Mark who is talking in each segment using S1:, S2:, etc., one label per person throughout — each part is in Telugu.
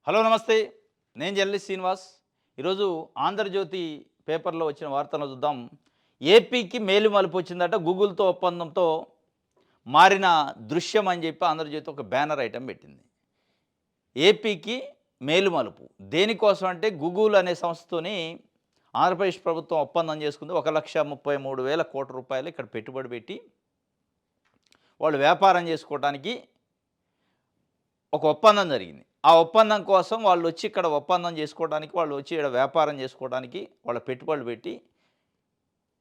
S1: హలో నమస్తే. నేను జర్నలిస్ట్ శ్రీనివాస్. ఈరోజు ఆంధ్రజ్యోతి పేపర్లో వచ్చిన వార్తలను చూద్దాం. ఏపీకి మేలు మలుపు వచ్చిందట. గూగుల్‌తో ఒప్పందంతో మారిన దృశ్యం అని చెప్పి ఆంధ్రజ్యోతి ఒక బ్యానర్ ఐటెమ్ పెట్టింది. ఏపీకి మేలు మలుపు. దేనికోసం అంటే గూగుల్ అనే సంస్థతోని ఆంధ్రప్రదేశ్ ప్రభుత్వం ఒప్పందం చేసుకుంది. 1,33,000 రూపాయలు ఇక్కడ పెట్టుబడి పెట్టి వాళ్ళు వ్యాపారం చేసుకోవడానికి ఒక ఒప్పందం జరిగింది. ఆ ఒప్పందం కోసం వాళ్ళొచ్చి ఇక్కడ ఒప్పందం చేసుకోవడానికి, వాళ్ళొచ్చి ఈడ వ్యాపారం చేసుకోవడానికి వాళ్ళ పెట్టుబడులు పెట్టి,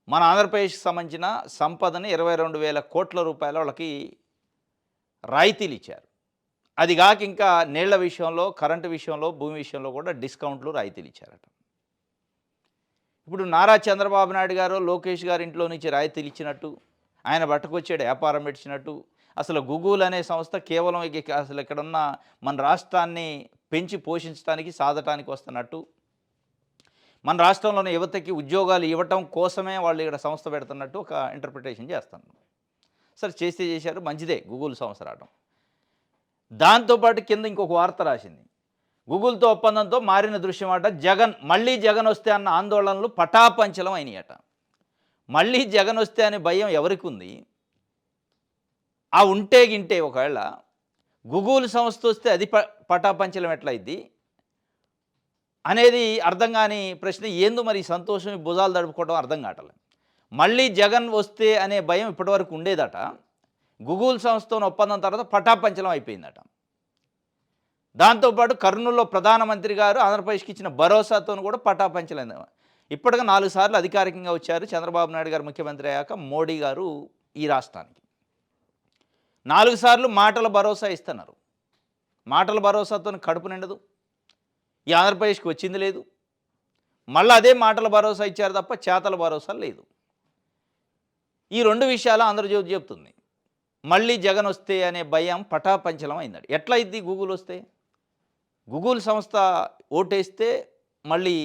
S1: మన ఆంధ్రప్రదేశ్‌కి సంబంధించిన సంపదని 22,000 రూపాయలు వాళ్ళకి రాయితీలిచ్చారు. అది గాక ఇంకా నీళ్ల విషయంలో, కరెంటు విషయంలో, భూమి విషయంలో కూడా డిస్కౌంట్లు, రాయితీలిచ్చారట. ఇప్పుడు నారా చంద్రబాబు నాయుడు గారో, లోకేష్ గారి ఇంట్లో నుంచి రాయితీలిచ్చినట్టు, ఆయన బట్టకొచ్చాడు వ్యాపారం పెట్టినట్టు, అసలు గూగుల్ అనే సంస్థ కేవలం అసలు ఇక్కడున్న మన రాష్ట్రాన్ని పెంచి పోషించడానికి, సాధటానికి వస్తున్నట్టు, మన రాష్ట్రంలోని యువతకి ఉద్యోగాలు ఇవ్వటం కోసమే వాళ్ళు ఇక్కడ సంస్థ పెడుతున్నట్టు ఒక ఇంటర్ప్రిటేషన్ చేస్తాను. సరే చేస్తే చేశారు, మంచిదే గూగుల్ సంస్థ రావడం. దాంతోపాటు కింద ఇంకొక వార్త రాసింది. గూగుల్‌తో ఒప్పందంతో మారిన దృశ్యం అట. మళ్ళీ జగన్ వస్తే అన్న ఆందోళనలు పటాపంచలం అయినాయట. మళ్ళీ జగన్ వస్తే అనే భయం ఎవరికి ఉంది? ఆ ఉంటే గింటే ఒకవేళ గూగుల్ సంస్థ వస్తే అది పటాపంచలం ఎట్లయిద్ది అనేది అర్థం కాని ప్రశ్న. ఏందో మరి సంతోషం భుజాలు దడుపుకోవడం అర్థం కావట్లేదు. మళ్ళీ జగన్ వస్తే అనే భయం ఇప్పటివరకు ఉండేదట. గూగుల్ సంస్థతో ఒప్పందం తర్వాత పటాపంచలం అయిపోయిందట. దాంతోపాటు కర్నూలులో ప్రధానమంత్రి గారు ఆంధ్రప్రదేశ్కి ఇచ్చిన భరోసాతో కూడా పటాపంచలేదు. ఇప్పటికే 4 సార్లు అధికారికంగా వచ్చారు చంద్రబాబు నాయుడు గారు ముఖ్యమంత్రి అయ్యాక మోడీ గారు ఈ రాష్ట్రానికి. 4 సార్లు మాటల భరోసా ఇస్తున్నారు. మాటల భరోసాతో కడుపు నిండదు. ఈ ఆంధ్రప్రదేశ్కి వచ్చింది లేదు. మళ్ళీ అదే మాటల భరోసా ఇచ్చారు తప్ప చేతల భరోసా లేదు. ఈ 2 విషయాలు ఆంధ్రజ్యోతి చెప్తుంది. మళ్ళీ జగన్ వస్తే అనే భయం పటాపంచలం అయింది. ఎట్లా అయింది గూగుల్ వస్తే? గూగుల్ సంస్థ ఓటేస్తే మళ్ళీ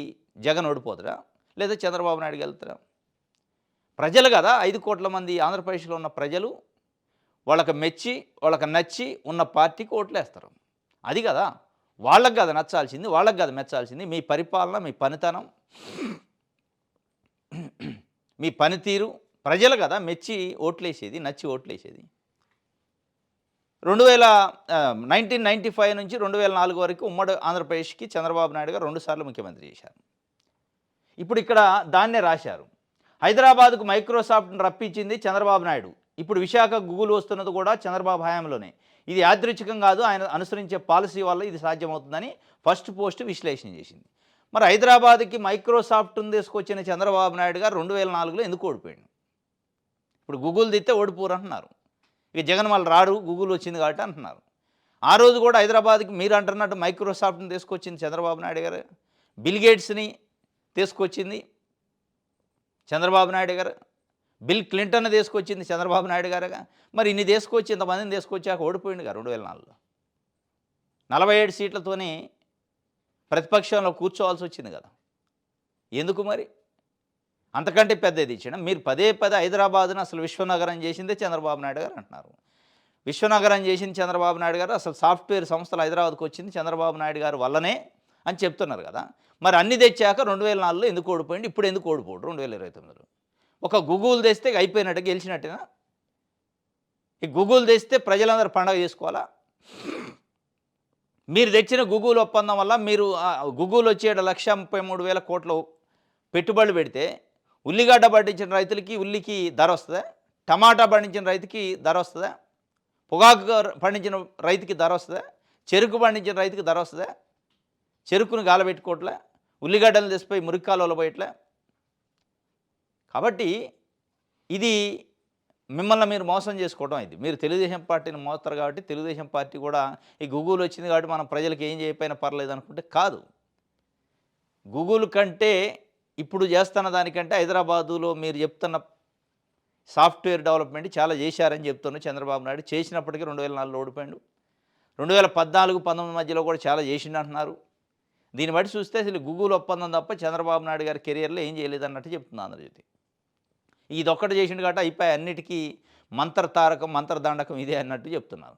S1: జగన్ ఓడిపోతారా, లేదా చంద్రబాబు నాయుడుకి వెళ్తారా? ప్రజలు కదా, 5 కోట్ల మంది ఆంధ్రప్రదేశ్లో ఉన్న ప్రజలు వాళ్ళకి మెచ్చి, వాళ్ళకి నచ్చి ఉన్న పార్టీకి ఓట్లేస్తారు. అది కదా వాళ్ళకి కదా నచ్చాల్సింది, వాళ్ళకి కదా మెచ్చాల్సింది. మీ పరిపాలన, మీ పనితనం, మీ పనితీరు ప్రజలు కదా మెచ్చి ఓట్లేసేది, నచ్చి ఓట్లేసేది. 1995 నుంచి 2004 వరకు ఉమ్మడి ఆంధ్రప్రదేశ్కి చంద్రబాబు నాయుడు గారు 2 సార్లు ముఖ్యమంత్రి చేశారు. ఇప్పుడు ఇక్కడ దాన్నే రాశారు. హైదరాబాద్కు మైక్రోసాఫ్ట్ను రప్పించింది చంద్రబాబు నాయుడు. ఇప్పుడు విశాఖ గూగుల్ వస్తున్నది కూడా చంద్రబాబు హయాంలోనే. ఇది యాదృచ్ఛికం కాదు, ఆయన అనుసరించే పాలసీ వల్ల ఇది సాధ్యమవుతుందని ఫస్ట్ పోస్ట్ విశ్లేషణ చేసింది. మరి హైదరాబాద్కి మైక్రోసాఫ్ట్ను తీసుకొచ్చిన చంద్రబాబు నాయుడు గారు 2004లో ఎందుకు ఓడిపోయాడు? ఇప్పుడు గూగుల్ దిస్తే ఓడిపోరు అంటున్నారు. ఇక జగన్ వాళ్ళు రాడు, గూగుల్ వచ్చింది కాబట్టి అంటున్నారు. ఆ రోజు కూడా హైదరాబాద్కి మీరు అంటున్నట్టు మైక్రోసాఫ్ట్ని తీసుకొచ్చింది చంద్రబాబు నాయుడు గారు, బిల్ గేట్స్ని తీసుకొచ్చింది చంద్రబాబు నాయుడు గారు, బిల్ క్లింటన్ తీసుకొచ్చింది చంద్రబాబు నాయుడు గారుగా. మరి ఇన్ని తీసుకొచ్చి ఇంతమందిని తీసుకొచ్చాక ఓడిపోయిందిగా 2004లో. 47 సీట్లతోనే ప్రతిపక్షంలో కూర్చోవాల్సి వచ్చింది కదా. ఎందుకు మరి? అంతకంటే పెద్దది ఇచ్చిన మీరు పదే హైదరాబాద్ను అసలు విశ్వనగరం చేసిందే చంద్రబాబు నాయుడు గారు అంటున్నారు. విశ్వనగరం చేసింది చంద్రబాబు నాయుడు గారు, అసలు సాఫ్ట్వేర్ సంస్థలు హైదరాబాద్కు వచ్చింది చంద్రబాబు నాయుడు గారు వల్లనే అని చెప్తున్నారు కదా. మరి అన్ని తెచ్చాక 2004లో ఎందుకు ఓడిపోయింది, ఇప్పుడు ఎందుకు ఓడిపోడు 2029లో? ఒక గూగుల్ తెస్తే అయిపోయినట్టు, గెలిచినట్టేనా? ఈ గూగుల్ తెస్తే ప్రజలందరూ పండగ చేసుకోవాలా? మీరు తెచ్చిన గూగుల్ ఒప్పందం వల్ల మీరు గూగుల్ వచ్చి 1,33,000 పెట్టుబడులు పెడితే ఉల్లిగడ్డ పండించిన రైతులకి ఉల్లికి ధర వస్తుందా? టమాటా పండించిన రైతుకి ధర వస్తుందా? పొగాకు పండించిన రైతుకి ధర వస్తుందా? చెరుకు పండించిన రైతుకి ధర వస్తుందా? చెరుకును గాలబెట్టుకోవట్లే, ఉల్లిగడ్డలు తెసిపోయి మురికి కాలువలో పోయట్లే. కాబట్టి ఇది మిమ్మల్ని మీరు మోసం చేసుకోవడం అయింది. మీరు తెలుగుదేశం పార్టీని మోస్తారు కాబట్టి తెలుగుదేశం పార్టీ కూడా ఈ గూగుల్ వచ్చింది కాబట్టి మనం ప్రజలకు ఏం చేయకపోయినా పర్లేదు అనుకుంటే కాదు. గూగుల్ కంటే ఇప్పుడు చేస్తున్న దానికంటే హైదరాబాదులో మీరు చెప్తున్న సాఫ్ట్వేర్ డెవలప్మెంట్ చాలా చేశారని చెప్తున్న చంద్రబాబు నాయుడు. చేసినప్పటికీ 2004లో ఓడిపోయాడు. 2014-19 మధ్యలో కూడా చాలా చేసిండు అంటున్నారు. దీన్ని బట్టి చూస్తే అసలు గూగుల్ ఒప్పందం తప్ప చంద్రబాబు నాయుడు గారి కెరియర్లో ఏం చేయలేదన్నట్టు చెప్తుంది ఆంధ్రజ్యోతి. ఇదొక్కటి చేసిండు కాబట్టి అయిపోయి అన్నిటికీ మంత్రతారకం, మంత్రదండకం ఇదే అన్నట్టు చెప్తున్నారు.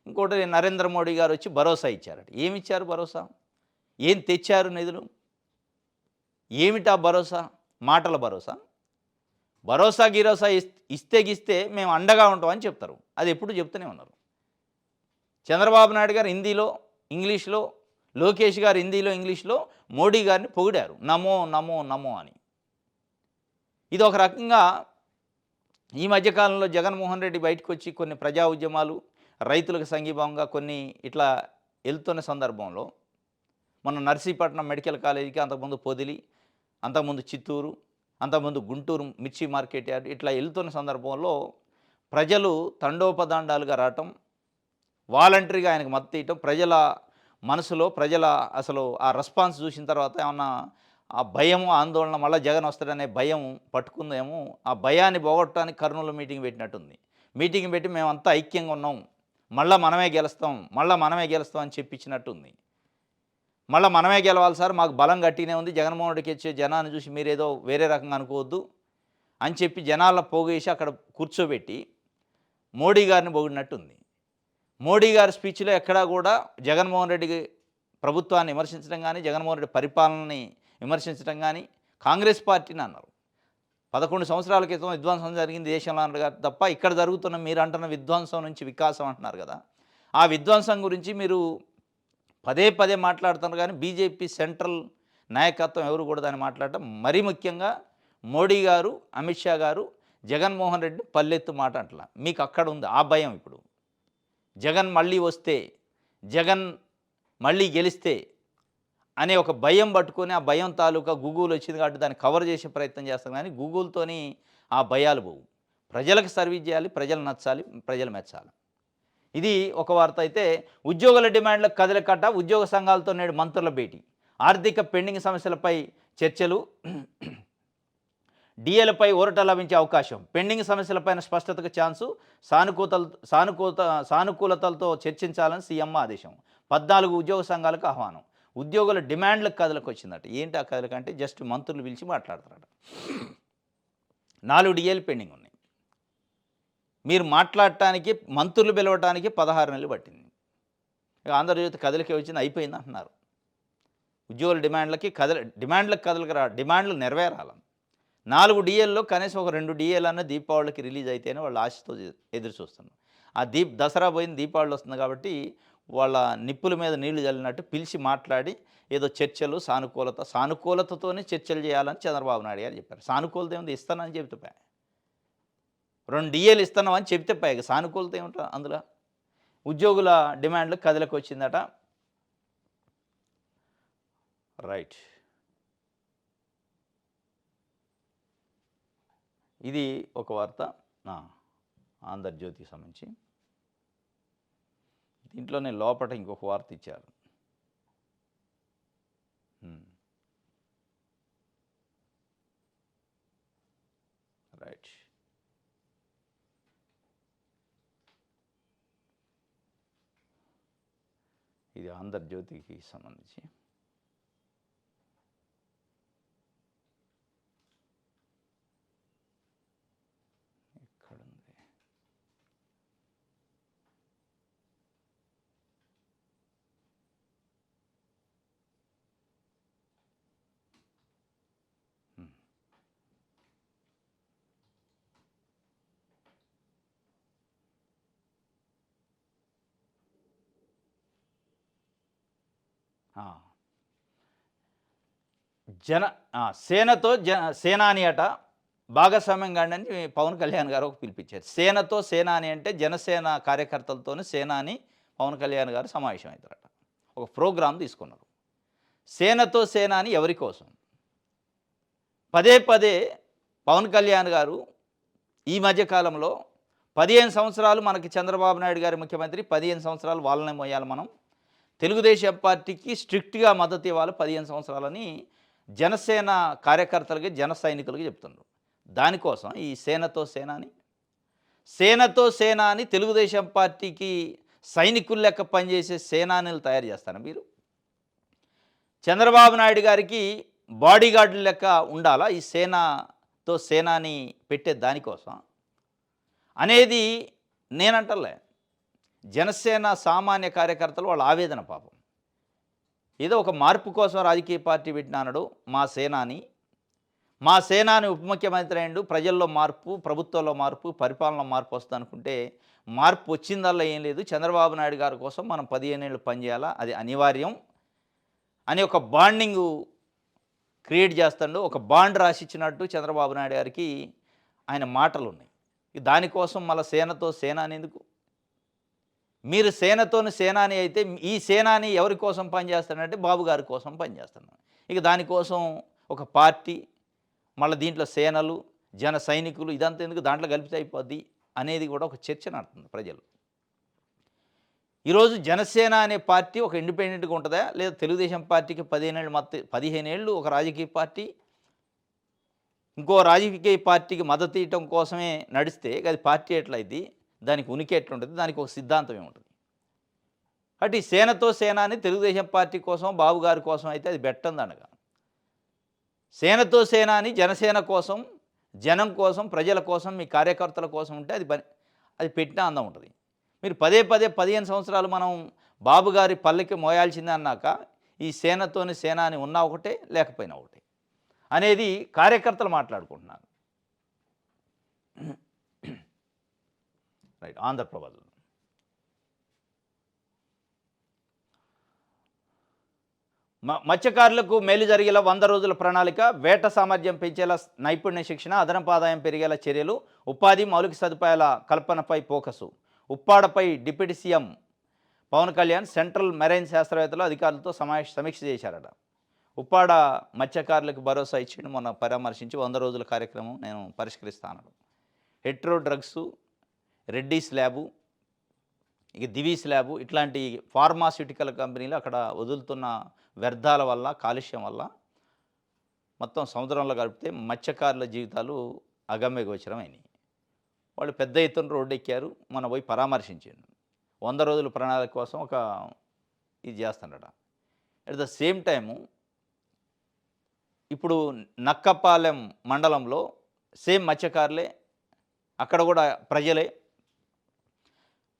S1: ఇంకోటి నరేంద్ర మోడీ గారు వచ్చి భరోసా ఇచ్చారట. ఏమి ఇచ్చారు భరోసా? ఏం తెచ్చారు నిధులు? ఏమిటా భరోసా? మాటల భరోసా? భరోసా గిరోసా ఇస్తే గిస్తే మేము అండగా ఉంటామని చెప్తారు. అది ఎప్పుడు చెప్తూనే ఉన్నారు. చంద్రబాబు నాయుడు గారు హిందీలో, ఇంగ్లీష్లో, లోకేష్ గారు హిందీలో, ఇంగ్లీష్లో మోడీ గారిని పొగిడారు. నమో నమో నమో అని. ఇది ఒక రకంగా ఈ మధ్యకాలంలో జగన్మోహన్ రెడ్డి బయటకు వచ్చి కొన్ని ప్రజా ఉద్యమాలు, రైతులకు సంఘీభావంగా కొన్ని ఇట్లా వెళ్తున్న సందర్భంలో మన నర్సీపట్నం మెడికల్ కాలేజీకి, అంతకుముందు పొదిలి, అంతకుముందు చిత్తూరు, అంతకుముందు గుంటూరు మిర్చి మార్కెట్ యార్డ్ ఇట్లా వెళ్తున్న సందర్భంలో ప్రజలు తండోపదండాలుగా రావటం, వాలంటరీగా ఆయనకు మద్దతు ఇవ్వటం, ప్రజల మనసులో అసలు ఆ రెస్పాన్స్ చూసిన తర్వాత ఏమన్నా ఆ భయము, ఆందోళన మళ్ళీ జగన్ వస్తాడనే భయం పట్టుకుందేమో. ఆ భయాన్ని పోగొట్టడానికి కర్నూలు మీటింగ్ పెట్టినట్టుంది. మీటింగ్ పెట్టి మేమంతా ఐక్యంగా ఉన్నాం, మళ్ళీ మనమే గెలుస్తాం అని చెప్పించినట్టుంది. మళ్ళీ మనమే గెలవాలి సార్, మాకు బలం గట్టినే ఉంది, జగన్మోహన్ రెడ్డికి వచ్చే జనాన్ని చూసి మీరేదో వేరే రకంగా అనుకోవద్దు అని చెప్పి జనాల పోగేసి అక్కడ కూర్చోబెట్టి మోడీ గారిని పొగిడినట్టుంది. మోడీ గారి స్పీచ్లో ఎక్కడా కూడా జగన్మోహన్ రెడ్డి ప్రభుత్వాన్ని విమర్శించడం కానీ, జగన్మోహన్ రెడ్డి పరిపాలనని విమర్శించడం కానీ, కాంగ్రెస్ పార్టీని అన్నారు. 11 సంవత్సరాల క్రితం విధ్వంసం జరిగింది దేశంలో అన్నారు తప్ప, ఇక్కడ జరుగుతున్న మీరు అంటున్న విధ్వంసం నుంచి వికాసం అంటున్నారు కదా, ఆ విధ్వంసం గురించి మీరు పదే పదే మాట్లాడుతున్నారు. కానీ బీజేపీ సెంట్రల్ నాయకత్వం ఎవరు కూడా దాన్ని మాట్లాడటం, మరీ ముఖ్యంగా మోడీ గారు, అమిత్ షా గారు జగన్మోహన్ రెడ్డిని పల్లెత్తు మాట అంటలా. మీకు అక్కడ ఉంది ఆ భయం. ఇప్పుడు జగన్ మళ్ళీ వస్తే, జగన్ మళ్ళీ గెలిస్తే అనే ఒక భయం పట్టుకొని, ఆ భయం తాలూకా గూగుల్ వచ్చింది కాబట్టి దాన్ని కవర్ చేసే ప్రయత్నం చేస్తాం. కానీ గూగుల్తోని ఆ భయాలు పోవు. ప్రజలకు సర్వీస్ చేయాలి, ప్రజలు నచ్చాలి, ప్రజలు మెచ్చాలి. ఇది ఒక వార్త. అయితే ఉద్యోగుల డిమాండ్లకు కదలికట్ట, ఉద్యోగ సంఘాలతో నేడు మంత్రుల భేటీ, ఆర్థిక పెండింగ్ సమస్యలపై చర్చలు, డిఏలపై ఊరట లభించే అవకాశం, పెండింగ్ సమస్యలపైన స్పష్టతకు ఛాన్సు, సానుకూలతలతో చర్చించాలని సీఎం ఆదేశం, 14 ఉద్యోగ సంఘాలకు ఆహ్వానం. ఉద్యోగుల డిమాండ్లకు కదలకు వచ్చిందట. ఏంటి ఆ కదలిక అంటే జస్ట్ మంత్రులు పిలిచి మాట్లాడతారట. 4 డిఏలు పెండింగ్ ఉన్నాయి. మీరు మాట్లాడటానికి, మంత్రులు పిలవటానికి 16 నెలలు పట్టింది. ఆంధ్రజ్యోతి కదలిక వచ్చింది, అయిపోయింది అంటున్నారు. ఉద్యోగుల డిమాండ్లకు కదలిక డిమాండ్లు నెరవేరాలి. 4 డిఏల్లో కనీసం ఒక 2 డిఏలన్నా దీపావళికి రిలీజ్ అయితేనే వాళ్ళు ఆశతో ఎదురు చూస్తున్నారు. ఆ దసరా పోయింది, దీపావళి వస్తుంది కాబట్టి వాళ్ళ నిప్పుల మీద నీళ్లు చల్లినట్టు పిలిచి మాట్లాడి ఏదో చర్చలు, సానుకూలతతోనే చర్చలు చేయాలని చంద్రబాబు నాయుడు గారు చెప్పారు. సానుకూలత ఏముంది, ఇస్తానని చెబితే 2 డిఏలు ఇస్తున్నామని చెప్తే పైగా సానుకూలత ఏమిటో అందులో. ఉద్యోగుల డిమాండ్లు కదలకు వచ్చిందట. రైట్, ఇది ఒక వార్త ఆంధ్రజ్యోతికి సంబంధించి. దీంట్లోనే లోపల ఇంకొక వార్త ఇచ్చారు. రైట్, ఇది ఆంధ్రజ్యోతికి సంబంధించి. ఎక్కడుంది? సేనాని అట భాగస్వామ్యం కాండి అని పవన్ కళ్యాణ్ గారు ఒక పిలిపించారు. సేనతో సేనాని అంటే జనసేన కార్యకర్తలతో సేనాని పవన్ కళ్యాణ్ గారు సమావేశం అవుతారట. ఒక ప్రోగ్రాం తీసుకున్నారు. సేనతో సేనాని ఎవరి కోసం? పదే పదే పవన్ కళ్యాణ్ గారు ఈ మధ్యకాలంలో 15 సంవత్సరాలు మనకి చంద్రబాబు నాయుడు గారి ముఖ్యమంత్రి, 15 సంవత్సరాలు వాళ్ళనే మోయాలి మనం, తెలుగుదేశం పార్టీకి స్ట్రిక్ట్గా మద్దతు ఇవ్వాలి 15 సంవత్సరాలని జనసేన కార్యకర్తలకి, జన సైనికులకి చెప్తున్నారు. దానికోసం ఈ సేనతో సేనాని తెలుగుదేశం పార్టీకి సైనికులు లెక్క పనిచేసే సేనానులు తయారు చేస్తారు. మీరు చంద్రబాబు నాయుడు గారికి బాడీగార్డుల లెక్క ఉండాలా ఈ సేనతో సేనాని పెట్టే దానికోసం అనేది నేనంటలే. జనసేన సామాన్య కార్యకర్తలు వాళ్ళ ఆవేదన పాపం. ఏదో ఒక మార్పు కోసం రాజకీయ పార్టీ పెట్టినానడు మా సేనాని ఉప ముఖ్యమంత్రి అయ్యిండు, ప్రజల్లో మార్పు, ప్రభుత్వంలో మార్పు, పరిపాలనలో మార్పు వస్తుందనుకుంటే మార్పు వచ్చిందల్లా ఏం లేదు. చంద్రబాబు నాయుడు గారి కోసం మనం 15 ఏళ్ళు పనిచేయాలా, అది అనివార్యం అని ఒక బాండింగు క్రియేట్ చేస్తాడు. ఒక బాండ్ రాసిచ్చినట్టు చంద్రబాబు నాయుడు గారికి ఆయన మాటలు ఉన్నాయి. దానికోసం మళ్ళీ సేనతో సేనాని ఎందుకు? మీరు సేనతోని సేనాని అయితే ఈ సేనాని ఎవరి కోసం పనిచేస్తాడంటే బాబు గారి కోసం పనిచేస్తున్నాడు. ఇక దానికోసం ఒక పార్టీ, మళ్ళీ దీంట్లో సేనలు, జన సైనికులు ఇదంతా ఎందుకు, దాంట్లో కలిపితే అయిపోద్ది అనేది కూడా ఒక చర్చ నడుతుంది ప్రజలు. ఈరోజు జనసేన అనే పార్టీ ఒక ఇండిపెండెంట్గా ఉంటుందా, లేదా తెలుగుదేశం పార్టీకి 15 ఏళ్ళు ఒక రాజకీయ పార్టీ ఇంకో రాజకీయ పార్టీకి మద్దతు ఇవ్వటం కోసమే నడిస్తే అది పార్టీ ఎట్లయిద్ది, దానికి ఉనికి ఎట్లుంటుంది, దానికి ఒక సిద్ధాంతం ఏముంటుంది. కాబట్టి సేనతో సేనాని తెలుగుదేశం పార్టీ కోసం, బాబు గారి కోసం అయితే అది బెట్టందనగా, సేనతో సేనాని జనసేన కోసం, జనం కోసం, ప్రజల కోసం, మీ కార్యకర్తల కోసం ఉంటే అది పెట్టిన అందం ఉంటుంది. మీరు 15 సంవత్సరాలు మనం బాబు గారి పల్లెకి మోయాల్సిందే అన్నాక ఈ సేనతోని సేనాని ఉన్నా ఒకటే, లేకపోయినా ఒకటే అనేది కార్యకర్తలు మాట్లాడుకుంటున్నారు. రైట్. ఆంధ్రప్రభలో మత్స్యకారులకు మేలు జరిగేలా 100 రోజుల ప్రణాళిక, వేట సామర్థ్యం పెంచేలా నైపుణ్య శిక్షణ, అదనపు ఆదాయం పెరిగేలా చర్యలు, ఉపాధి మౌలిక సదుపాయాల కల్పనపై ఫోకసు. ఉప్పాడపై deputy CM Pawan Kalyan central marine శాస్త్రవేత్తలు అధికారులతో సమీక్ష చేశారట. ఉప్పాడ మత్స్యకారులకు భరోసా ఇచ్చిండు, మొన్న పరామర్శించి 100 రోజుల కార్యక్రమం నేను పరిష్కరిస్తాను. హెట్రో డ్రగ్స్, రెడ్డీస్ ల్యాబు, ఇక దివీస్ ల్యాబు ఇట్లాంటి ఫార్మాస్యూటికల్ కంపెనీలు అక్కడ వదులుతున్న వ్యర్థాల వల్ల, కాలుష్యం వల్ల మొత్తం సముద్రంలో కలిపితే మత్స్యకారుల జీవితాలు అగమ్యగోచరమైనవి. వాళ్ళు పెద్ద ఎత్తున రోడ్డు ఎక్కారు, మన పోయి పరామర్శించారు. 100 రోజుల ప్రణాళిక కోసం ఒక ఇది చేస్తాడట. అట్ ద సేమ్ టైము ఇప్పుడు నక్కపాలెం మండలంలో సేమ్ మత్స్యకారులే, అక్కడ కూడా ప్రజలే,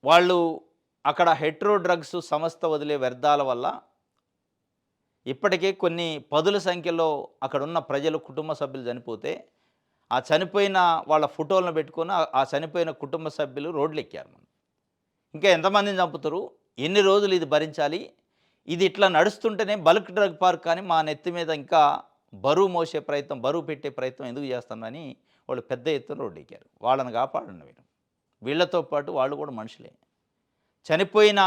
S1: వాళ్ళు అక్కడ హెట్రో డ్రగ్స్ సంస్థ వదిలే వ్యర్థాల వల్ల ఇప్పటికే కొన్ని పదుల సంఖ్యలో అక్కడున్న ప్రజలు, కుటుంబ సభ్యులు చనిపోతే ఆ చనిపోయిన వాళ్ళ ఫోటోలను పెట్టుకొని ఆ చనిపోయిన కుటుంబ సభ్యులు రోడ్లు ఎక్కారు. ఇంకా ఎంతమందిని చంపుతారు, ఎన్ని రోజులు ఇది భరించాలి, ఇది ఇట్లా నడుస్తుంటేనే బల్క్ డ్రగ్ పార్క్ కానీ మా నెత్తి మీద ఇంకా బరువు పెట్టే ప్రయత్నం ఎందుకు చేస్తున్నారని వాళ్ళు పెద్ద ఎత్తున రోడ్డు ఎక్కారు. వాళ్ళని కాపాడండి మీరు. వీళ్ళతో పాటు వాళ్ళు కూడా మనుషులే. చనిపోయిన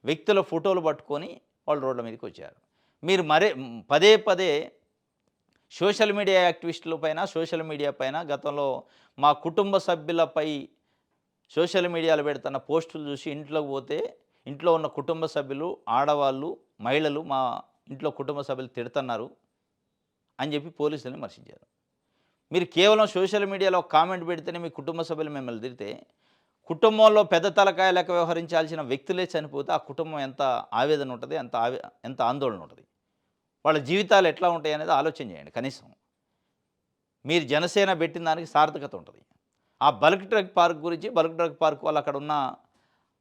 S1: వ్యక్తుల ఫోటోలు పట్టుకొని వాళ్ళు రోడ్ల మీదకి వచ్చారు. మీరు పదే సోషల్ మీడియా యాక్టివిస్టుల పైన, సోషల్ మీడియా పైన గతంలో మా కుటుంబ సభ్యులపై సోషల్ మీడియాలో పెడుతున్న పోస్టులు చూసి ఇంట్లోకి పోతే ఇంట్లో ఉన్న కుటుంబ సభ్యులు, ఆడవాళ్ళు, మహిళలు మా ఇంట్లో కుటుంబ సభ్యులు తిడుతున్నారు అని చెప్పి పోలీసులను విమర్శించారు. మీరు కేవలం సోషల్ మీడియాలో కామెంట్ పెడితేనే మీ కుటుంబ సభ్యులు మిమ్మల్ని తిడితే, కుటుంబంలో పెద్ద తలకాయ లెక్క వ్యవహరించాల్సిన వ్యక్తులే చనిపోతే ఆ కుటుంబం ఎంత ఆవేదన ఉంటుంది, ఎంత ఆందోళన ఉంటుంది, వాళ్ళ జీవితాలు ఎట్లా ఉంటాయి అనేది ఆలోచన చేయండి. కనీసం మీరు జనసేన పెట్టిన దానికి సార్థకత ఉంటుంది. ఆ బల్క్ డ్రగ్ పార్క్ వల్ల అక్కడ ఉన్న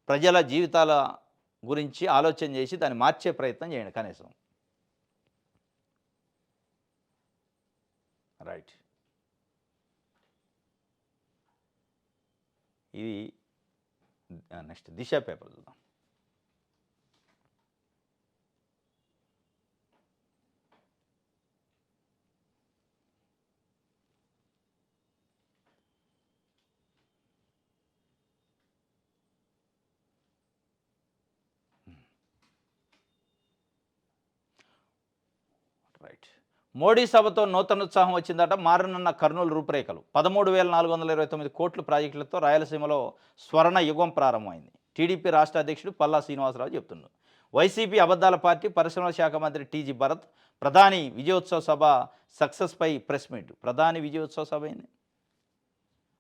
S1: ప్రజల జీవితాల గురించి ఆలోచన చేసి దాన్ని మార్చే ప్రయత్నం చేయండి కనీసం. రైట్. ఇది నెక్స్ట్ దిశ పేపర్ చూద్దాం. రైట్. మోడీ సభతో నూతన ఉత్సాహం వచ్చిందట. మారనున్న కర్నూలు రూపురేఖలు. 13,429 కోట్ల ప్రాజెక్టులతో రాయలసీమలో స్వర్ణ యుగం ప్రారంభమైంది. టీడీపీ రాష్ట్ర అధ్యక్షుడు పల్లా శ్రీనివాసరావు చెప్తున్నారు. వైసీపీ అబద్ధాల పార్టీ పరిశ్రమల శాఖ మంత్రి టీజీ భరత్ ప్రధాని విజయోత్సవ సభ సక్సెస్పై ప్రెస్ మీట్. ప్రధాని విజయోత్సవ సభ అయింది,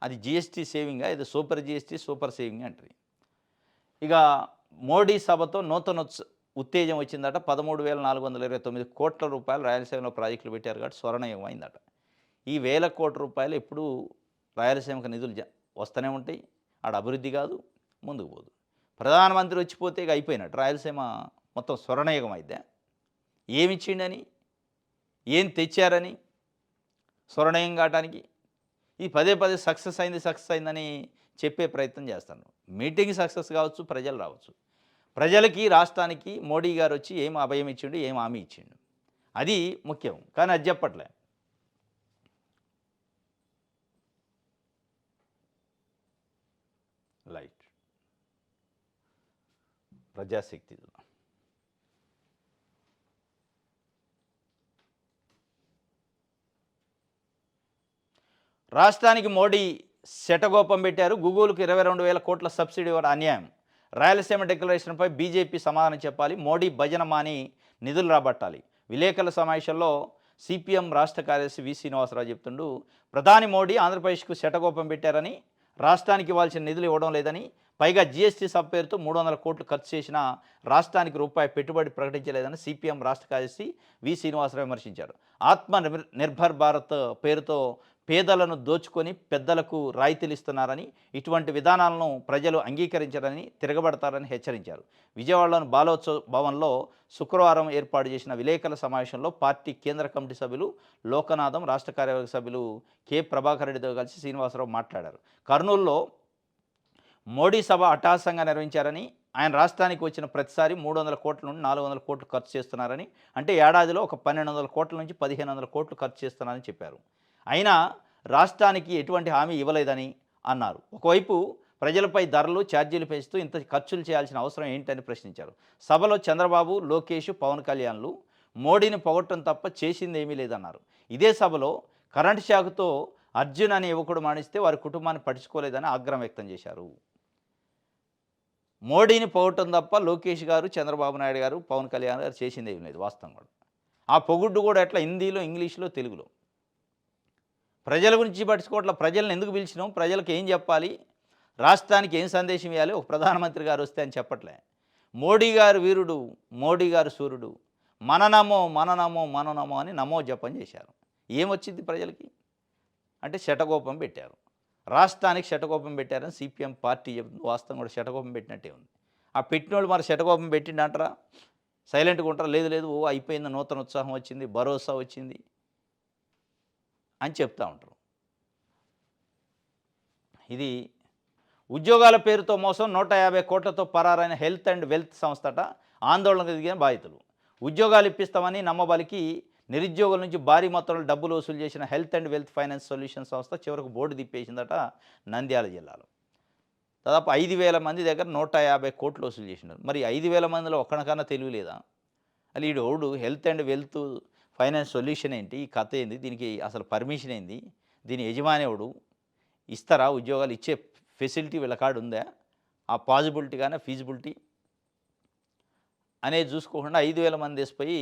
S1: అది జిఎస్టీ సేవింగా, ఇది సూపర్ జిఎస్టీ సూపర్ సేవింగ్ అంటారు. ఇక మోడీ సభతో నూతన ఉత్తేజం వచ్చిందట. 13,429 కోట్ల రూపాయలు రాయలసీమలో ప్రాజెక్టులు పెట్టారు కాబట్టి స్వర్ణయుగం అయిందట. ఈ 1,000 కోట్ల రూపాయలు ఎప్పుడు రాయలసీమకు నిధులు వస్తూనే ఉంటాయి, ఆడ అభివృద్ధి కాదు, ముందుకు పోదు. ప్రధానమంత్రి వచ్చిపోతే ఇక అయిపోయినట్టు రాయలసీమ మొత్తం స్వర్ణయుగం అయిద్దా? ఏమిచ్చిండని, ఏం తెచ్చారని స్వర్ణయుగం కావటానికి? ఇది పదే పదే సక్సెస్ అయిందని చెప్పే ప్రయత్నం చేస్తాను. మీటింగ్ సక్సెస్ కావచ్చు, ప్రజలు రావచ్చు. ప్రజలకి, రాష్ట్రానికి మోడీ గారు వచ్చి ఏం అభయం ఇచ్చిండు, ఏం హామీ ఇచ్చిండు, అది ముఖ్యం. కానీ అది చెప్పట్లే. లైట్ ప్రజాశక్తి రాష్ట్రానికి మోడీ శటగోపం పెట్టారు. గూగుల్కి 22,000 కోట్ల సబ్సిడీ ఇవ్వడం అన్యాయం. రాయలసీమ డిక్లరేషన్పై బీజేపీ సమాధానం చెప్పాలి. మోడీ భజన మాని నిధులు రాబట్టాలి. విలేకరుల సమావేశంలో సిపిఎం రాష్ట్ర కార్యదర్శి వి శ్రీనివాసరావు చెప్తుండు, ప్రధాని మోడీ ఆంధ్రప్రదేశ్కు శటగోపం పెట్టారని, రాష్ట్రానికి ఇవ్వాల్సిన నిధులు ఇవ్వడం లేదని, పైగా జీఎస్టీ సబ్ పేరుతో 300 కోట్లు ఖర్చు చేసిన రాష్ట్రానికి రూపాయి పెట్టుబడి ప్రకటించలేదని సిపిఎం రాష్ట్ర కార్యదర్శి వి శ్రీనివాసరావు విమర్శించారు. ఆత్మ నిర్భర్ భారత్ పేరుతో పేదలను దోచుకొని పెద్దలకు రాయితీలు ఇస్తున్నారని, ఇటువంటి విధానాలను ప్రజలు అంగీకరించారని, తిరగబడతారని హెచ్చరించారు. విజయవాడలోని బాలోత్సవ భవన్లో శుక్రవారం ఏర్పాటు చేసిన విలేకరుల సమావేశంలో పార్టీ కేంద్ర కమిటీ సభ్యులు లోకనాథం, రాష్ట్ర కార్యవర్గ సభ్యులు కె ప్రభాకర్ రెడ్డితో కలిసి శ్రీనివాసరావు మాట్లాడారు. కర్నూలులో మోడీ సభ అట్టహాసంగా నిర్వహించారని, ఆయన రాష్ట్రానికి వచ్చిన ప్రతిసారి 300 కోట్ల నుండి 400 కోట్లు ఖర్చు చేస్తున్నారని, అంటే ఏడాదిలో ఒక 1,200 కోట్ల నుంచి 1,500 కోట్లు ఖర్చు చేస్తున్నారని చెప్పారు. అయినా రాష్ట్రానికి ఎటువంటి హామీ ఇవ్వలేదని అన్నారు. ఒకవైపు ప్రజలపై ధరలు, ఛార్జీలు పెంచుతూ ఇంత ఖర్చులు చేయాల్సిన అవసరం ఏంటని ప్రశ్నించారు. సభలో చంద్రబాబు, లోకేష్, పవన్ కళ్యాణ్లు మోడీని పొగట్టడం తప్ప చేసింది ఏమీ లేదన్నారు. ఇదే సభలో కరెంటు షాకుతో అర్జున్ అనే యువకుడు మరణిస్తే వారి కుటుంబాన్ని పట్టించుకోలేదని ఆగ్రహం వ్యక్తం చేశారు. మోడీని పొగట్టడం తప్ప లోకేష్ గారు, చంద్రబాబు నాయుడు గారు, పవన్ కళ్యాణ్ గారు చేసింది ఏమీ లేదు. వాస్తవం కూడా ఆ పొగుడ్డు కూడా ఎట్లా హిందీలో, ఇంగ్లీష్లో, తెలుగులో. ప్రజల గురించి పట్టించుకోవట్ల. ప్రజలను ఎందుకు పిలిచినాం, ప్రజలకు ఏం చెప్పాలి, రాష్ట్రానికి ఏం సందేశం ఇవ్వాలి, ఒక ప్రధానమంత్రి గారు వస్తే అని చెప్పట్లే. మోడీ గారు వీరుడు, మోడీ గారు సూర్యుడు, మననమో మననమో మననమో అని నమో జపం చేశారు. ఏమొచ్చింది ప్రజలకి అంటే శటకోపం పెట్టారు. రాష్ట్రానికి శటకోపం పెట్టారని సిపిఎం పార్టీ చెబుతుంది. వాస్తవం కూడా శటకోపం పెట్టినట్టే ఉంది. ఆ పెట్టినోళ్ళు మరి శటకోపం పెట్టిండంటారా, సైలెంట్గా ఉంటారా? లేదు లేదు, ఓ అయిపోయింది, నూతన ఉత్సాహం వచ్చింది, భరోసా వచ్చింది అని చెప్తూ ఉంటారు. ఇది ఉద్యోగాల పేరుతో మోసం, 150 కోట్లతో పరారైన హెల్త్ అండ్ వెల్త్ సంస్థట ఆందోళనకు దిగిన బాధితులు. ఉద్యోగాలు ఇప్పిస్తామని నమ్మబలికి నిరుద్యోగుల నుంచి భారీ మొత్తంలో డబ్బులు వసూలు చేసిన health and wealth finance solution సంస్థ చివరకు బోర్డు తిప్పేసిందట నంద్యాల జిల్లాలో. దాదాపు 5,000 మంది దగ్గర 150 కోట్లు వసూలు చేసినారు. మరి 5,000 మందిలో ఒక్కడికన్నా తెలియలేదా? అది ఈడు ఓడు health and wealth finance solution ఏంటి, ఈ కథ ఏంది, దీనికి అసలు పర్మిషన్ ఏంది, దీని యజమాని ఎవడు, ఇస్తారా ఉద్యోగాలు, ఇచ్చే ఫెసిలిటీ వీళ్ళ కాడ ఉందా, ఆ పాజిబిలిటీ కానీ ఫీజిబిలిటీ అనేది చూసుకోకుండా 5,000 మంది వేసిపోయి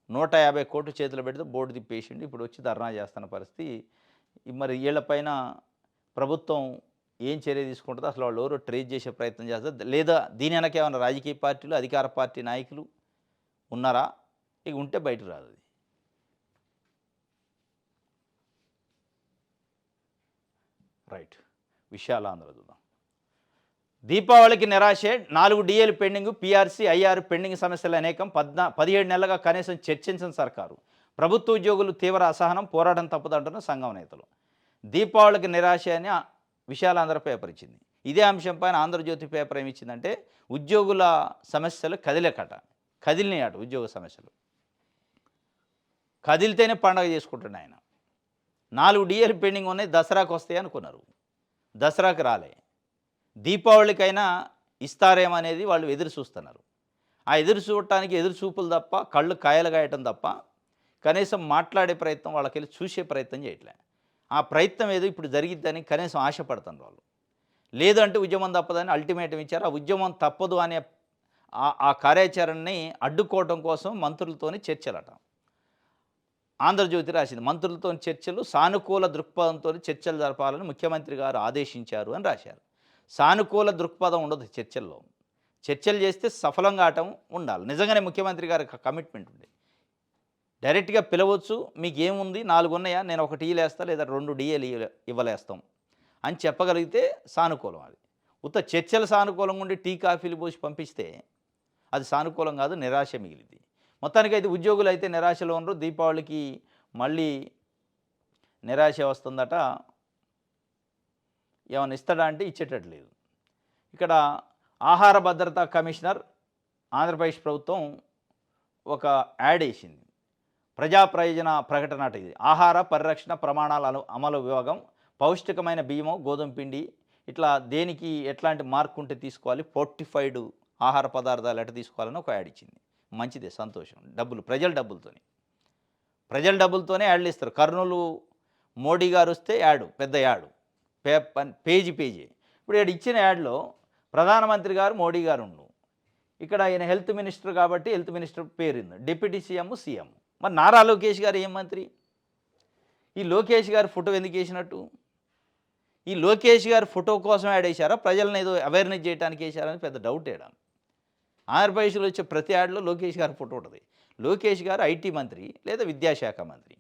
S1: 150 కోట్లు చేతిలో పెడితే బోర్డు తిప్పేసిండు. ఇప్పుడు వచ్చి ధర్నా చేస్తున్న పరిస్థితి. మరి వీళ్ళపైన ప్రభుత్వం ఏం చర్య తీసుకుంటుందో, అసలు వాళ్ళు ఎవరో ట్రేస్ చేసే ప్రయత్నం చేస్తారు లేదా, దీని వెనక ఏమైనా రాజకీయ పార్టీలు, అధికార పార్టీ నాయకులు ఉన్నారా? ఇక ఉంటే బయట రాదు. అది రైట్. విషయాలు అందరూ చూద్దాం. దీపావళికి నిరాశే, 4 డిఏలు పెండింగ్, పీఆర్సీ, ఐఆర్ పెండింగ్ సమస్యలు అనేకం, 17 నెలలుగా కనీసం చర్చించిన సర్కారు. ప్రభుత్వ ఉద్యోగులు తీవ్ర అసహనం, పోరాటం తప్పదంటున్న సంఘం నేతలు. దీపావళికి నిరాశ అని విశాలాంధ్ర పేపర్ ఇచ్చింది. ఇదే అంశంపైన ఆంధ్రజ్యోతి పేపర్ ఏమి ఇచ్చిందంటే, ఉద్యోగుల సమస్యలు కదిలినాయట. ఉద్యోగ సమస్యలు కదిలితేనే పండగ చేసుకుంటున్నాయి. ఆయన 4 డిఏలు పెండింగ్ ఉన్నాయి, దసరాకు వస్తాయి అనుకున్నారు, దసరాకు రాలే. దీపావళికైనా ఇస్తారేమనేది వాళ్ళు ఎదురు చూస్తున్నారు. ఆ ఎదురు చూడటానికి ఎదురు చూపులు తప్ప, కళ్ళు కాయలు కాయటం తప్ప కనీసం మాట్లాడే ప్రయత్నం, వాళ్ళకెళ్ళి చూసే ప్రయత్నం చేయట్లే. ఆ ప్రయత్నం ఏదో ఇప్పుడు జరిగిద్దని కనీసం ఆశపడుతున్నారు వాళ్ళు. లేదు అంటే ఉద్యమం తప్పదని అల్టిమేటం ఇచ్చారు. ఆ ఉద్యమం తప్పదు అనే ఆ కార్యాచరణని అడ్డుకోవడం కోసం మంత్రులతోని చర్చలట. ఆంధ్రజ్యోతి రాసింది, మంత్రులతో చర్చలు, సానుకూల దృక్పథంతో చర్చలు జరపాలని ముఖ్యమంత్రి గారు ఆదేశించారు అని రాశారు. సానుకూల దృక్పథం ఉండదు చర్చల్లో. చర్చలు చేస్తే సఫలం కావటం ఉండాలి. నిజంగానే ముఖ్యమంత్రి గారి కమిట్మెంట్ ఉంది. డైరెక్ట్గా పిలవచ్చు, మీకు ఏముంది, 4 ఉన్నాయా, నేను 1 టీలు వేస్తా లేదా 2 డిఏలు ఇవ్వలేస్తాం అని చెప్పగలిగితే సానుకూలం. అది ఉత్త చర్చలు సానుకూలంగా ఉండి టీ కాఫీలు పోసి పంపిస్తే అది సానుకూలం కాదు, నిరాశ మిగిలింది. మొత్తానికైతే ఉద్యోగులు అయితే నిరాశలో ఉండరు. దీపావళికి మళ్ళీ నిరాశ వస్తుందట. ఏమన్నా ఇస్తాడా అంటే ఇచ్చేటట్టు లేదు. ఇక్కడ ఆహార భద్రతా కమిషనర్ ఆంధ్రప్రదేశ్ ప్రభుత్వం ఒక యాడ్ వేసింది. ప్రజా ప్రయోజన ప్రకటన అట ఇది. ఆహార పరిరక్షణ ప్రమాణాల అమలు విభాగం పౌష్టికమైన బియ్యము, గోధుమ పిండి ఇట్లా దేనికి ఎట్లాంటి మార్క్ ఉంటే తీసుకోవాలి, ఫోర్టిఫైడ్ ఆహార పదార్థాలు ఎట్లా తీసుకోవాలని ఒక యాడ్ ఇచ్చింది. మంచిదే, సంతోషం. డబ్బులు ప్రజల డబ్బులతోనే యాడ్లు ఇస్తారు. కర్నూలు మోడీ గారు వస్తే యాడు, పెద్ద యాడు, పేజీ. ఇప్పుడు ఇక్కడ ఇచ్చిన యాడ్లో ప్రధానమంత్రి గారు మోడీ గారు ఉండు. ఇక్కడ ఆయన హెల్త్ మినిస్టర్ కాబట్టి హెల్త్ మినిస్టర్ పేరుంది. Deputy CM. మరి నారా లోకేష్ గారు ఏం మంత్రి? ఈ లోకేష్ గారు ఫోటో ఎందుకు వేసినట్టు? ఈ లోకేష్ గారు ఫోటో కోసం యాడ్ వేశారా, ప్రజలను ఏదో అవేర్నెస్ చేయడానికి వేశారని పెద్ద డౌట్ ఏడా. ఆంధ్రప్రదేశ్లో వచ్చే ప్రతి యాడ్లో లోకేష్ గారి ఫోటో ఉంటుంది. లోకేష్ గారు ఐటీ మంత్రి లేదా విద్యాశాఖ మంత్రి.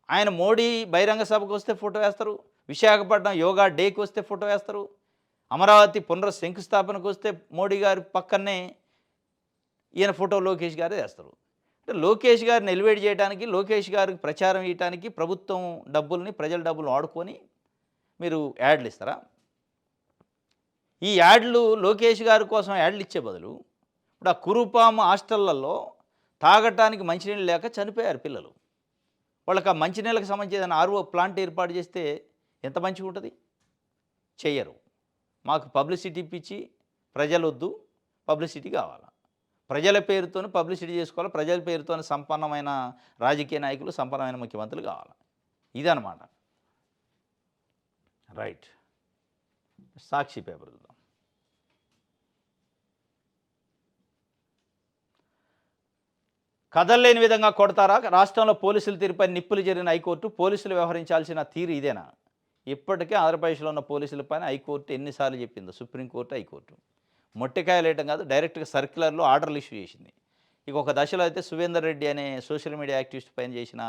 S1: ఆయన మోడీ బహిరంగ సభకు వస్తే ఫోటో వేస్తారు, విశాఖపట్నం యోగా డేకి వస్తే ఫోటో వేస్తారు, అమరావతి శంకుస్థాపనకు వస్తే మోడీ గారి పక్కనే ఈయన ఫోటో లోకేష్ గారే వేస్తారు. అంటే లోకేష్ గారిని ఎలివేట్ చేయడానికి, లోకేష్ గారికి ప్రచారం ఇవ్వడానికి ప్రభుత్వం డబ్బుల్ని, ప్రజల డబ్బులు వాడుకొని మీరు యాడ్లు ఇస్తారా? ఈ యాడ్లు లోకేష్ గారి కోసం యాడ్లు ఇచ్చే బదులు ఇప్పుడు ఆ కురుపాము హాస్టళ్లలో తాగటానికి మంచినీళ్ళు లేక చనిపోయారు పిల్లలు. వాళ్ళకి ఆ మంచినీళ్ళకి సంబంధించి ఏదైనా ఆర్ఓ ప్లాంట్ ఏర్పాటు చేస్తే ఎంత మంచిగా ఉంటుంది? చెయ్యరు. మాకు పబ్లిసిటీ ఇప్పించి ప్రజలొద్దు, పబ్లిసిటీ కావాలి. ప్రజల పేరుతో పబ్లిసిటీ చేసుకోవాలి. ప్రజల పేరుతో సంపన్నమైన రాజకీయ నాయకులు, సంపన్నమైన ముఖ్యమంత్రులు కావాలి. ఇదన్నమాట. రైట్. సాక్షి పేపర్ చూద్దాం. కదల్లేని విధంగా కొడతారా? రాష్ట్రంలో పోలీసుల తీరుపై నిప్పులు జరిగిన హైకోర్టు. పోలీసులు వ్యవహరించాల్సిన తీరు ఇదేనా? ఇప్పటికే ఆంధ్రప్రదేశ్లో ఉన్న పోలీసులపైన హైకోర్టు ఎన్నిసార్లు చెప్పిందో, సుప్రీంకోర్టు, హైకోర్టు. మొట్టికాయలు వేయటం కాదు, డైరెక్ట్గా సర్క్యులర్లో ఆర్డర్లు ఇష్యూ చేసింది. ఇక ఒక దశలో అయితే సువేందర్ రెడ్డి అనే సోషల్ మీడియా యాక్టివిస్ట్ పైన చేసిన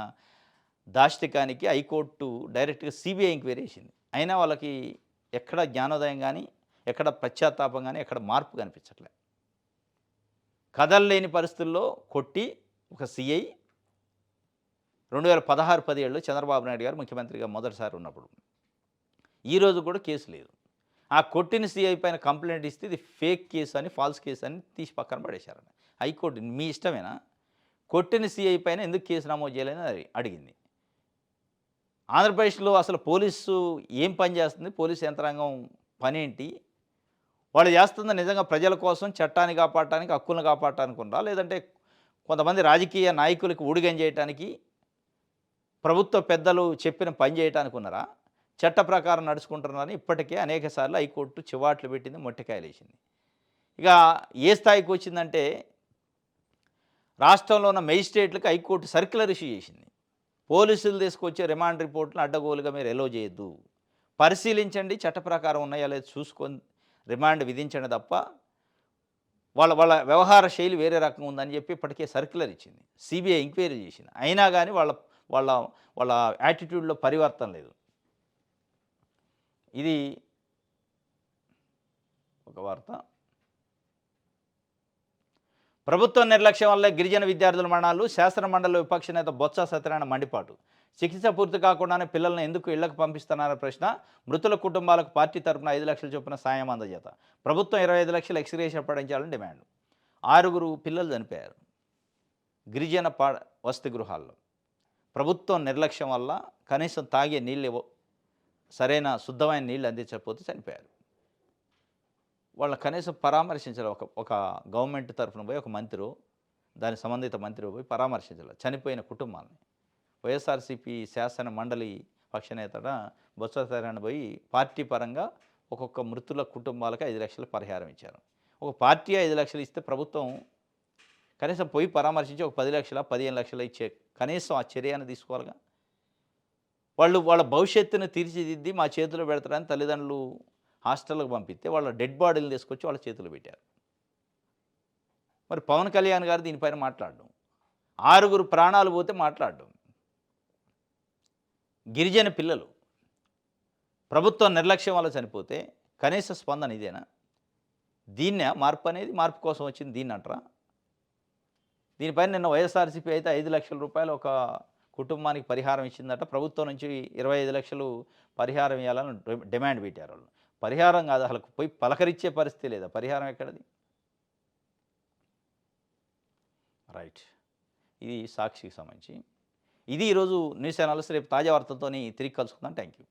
S1: దాష్టికానికి హైకోర్టు డైరెక్ట్గా సిబిఐ ఎంక్వైరీ చేసింది. అయినా వాళ్ళకి ఎక్కడ జ్ఞానోదయం కానీ, ఎక్కడ పశ్చాత్తాపం కానీ, ఎక్కడ మార్పు కనిపించట్లే. కదల్లేని పరిస్థితుల్లో కొట్టి ఒక సిఐ 2016-17 చంద్రబాబు నాయుడు గారు ముఖ్యమంత్రిగా మొదటిసారి ఉన్నప్పుడు. ఈరోజు కూడా కేసు లేదు. ఆ కొట్టిన సిఐ పైన కంప్లైంట్ ఇస్తే ఇది ఫేక్ కేసు అని, ఫాల్స్ కేసు అని తీసి పక్కన పడేశారని. హైకోర్టు మీ ఇష్టమేనా? కొట్టిన సిఐ పైన ఎందుకు కేసు నమోదు చేయాలని అడిగింది. ఆంధ్రప్రదేశ్లో అసలు పోలీసు ఏం పని చేస్తుంది? పోలీసు యంత్రాంగం పని ఏంటి? వాళ్ళు చేస్తుంది నిజంగా ప్రజల కోసం, చట్టాన్ని కాపాడటానికి, హక్కులను కాపాడటానికి ఉందా, లేదంటే కొంతమంది రాజకీయ నాయకులకు ఊడిగం చేయడానికి, ప్రభుత్వ పెద్దలు చెప్పిన పని చేయడానికి ఉన్నారా? చట్ట ప్రకారం నడుచుకుంటున్నారని ఇప్పటికే అనేక సార్లు హైకోర్టు చివాట్లు పెట్టింది, మొట్టికాయలు వేసింది. ఇక ఏ స్థాయికి వచ్చిందంటే రాష్ట్రంలో ఉన్న మెజిస్ట్రేట్లకు హైకోర్టు సర్క్యులర్ ఇష్యూ చేసింది. పోలీసులు తీసుకొచ్చే రిమాండ్ రిపోర్ట్లను అడ్డగోలుగా మీరు ఎలో చేయొద్దు, పరిశీలించండి, చట్ట ప్రకారం ఉన్నాయా లేదు చూసుకొని రిమాండ్ విధించండి తప్ప వాళ్ళ వ్యవహార శైలి వేరే రకంగా ఉందని చెప్పి ఇప్పటికే సర్క్యులర్ ఇచ్చింది. సిబిఐ ఎంక్వైరీ చేసింది. అయినా కానీ వాళ్ళ వాళ్ళ వాళ్ళ యాటిట్యూడ్లో పరివర్తన లేదు. ఇది ఒక వార్త. ప్రభుత్వ నిర్లక్ష్యం వల్లే గిరిజన విద్యార్థుల మరణాలు. శాసనమండలి విపక్ష నేత బొత్స సత్యనారాయణ మండిపాటు. చికిత్స పూర్తి కాకుండానే పిల్లలను ఎందుకు ఇళ్లకు పంపిస్తున్నారన్న ప్రశ్న. మృతుల కుటుంబాలకు పార్టీ తరపున 5 లక్షల చొప్పున సాయం అందజేత. ప్రభుత్వం 25 లక్షలు ఎక్స్గ్రేషియా ప్రకటించాలని డిమాండ్. 6 పిల్లలు చనిపోయారు గిరిజన వసతి గృహాల్లో. ప్రభుత్వం నిర్లక్ష్యం వల్ల కనీసం తాగే నీళ్ళు, సరైన శుద్ధమైన నీళ్ళు అందించకపోతే చనిపోయారు. వాళ్ళని కనీసం పరామర్శించాలి. ఒక గవర్నమెంట్ తరఫున పోయి ఒక మంత్రి, దాని సంబంధిత మంత్రి పోయి పరామర్శించాలి చనిపోయిన కుటుంబాలని. వైఎస్ఆర్సీపీ శాసన మండలి పక్షనేతట బొత్స సత్యనారాయణ పోయి పార్టీ పరంగా ఒక్కొక్క మృతుల కుటుంబాలకు 5 లక్షలు పరిహారం ఇచ్చారు. ఒక పార్టీ 5 లక్షలు ఇస్తే ప్రభుత్వం కనీసం పోయి పరామర్శించి ఒక 10 లక్షల 15 లక్షలు ఇచ్చే కనీసం ఆ చర్యను తీసుకోవాలిగా. వాళ్ళ భవిష్యత్తును తీర్చిదిద్ది మా చేతిలో పెడతారని తల్లిదండ్రులు హాస్టల్కి పంపిస్తే వాళ్ళ డెడ్ బాడీలు తీసుకొచ్చి వాళ్ళ చేతిలో పెట్టారు. మరి పవన్ కళ్యాణ్ గారు దీనిపైన మాట్లాడడం, 6 ప్రాణాలు పోతే మాట్లాడడం. గిరిజన పిల్లలు ప్రభుత్వ నిర్లక్ష్యం వల్ల చనిపోతే కనీస స్పందన ఇదేనా? దీన్నే మార్పు అనేది, మార్పు కోసం వచ్చింది దీన్ని అంటారా? దీనిపైన నిన్న వైఎస్ఆర్సీపీ అయితే 5,00,000 రూపాయలు ఒక కుటుంబానికి పరిహారం ఇచ్చిందట. ప్రభుత్వం నుంచి 25,00,000 పరిహారం ఇవ్వాలని డిమాండ్ పెట్టారు వాళ్ళు. పరిహారం కాదు, అసలు పోయి పలకరించే పరిస్థితి లేదా, పరిహారం ఎక్కడిది? రైట్. ఇది సాక్షికి సంబంధించి. ఇది ఈరోజు న్యూస్ అనాలిసిస్. రేపు తాజా వార్తలతోని తిరిగి కలుసుకుందాం. Thank you.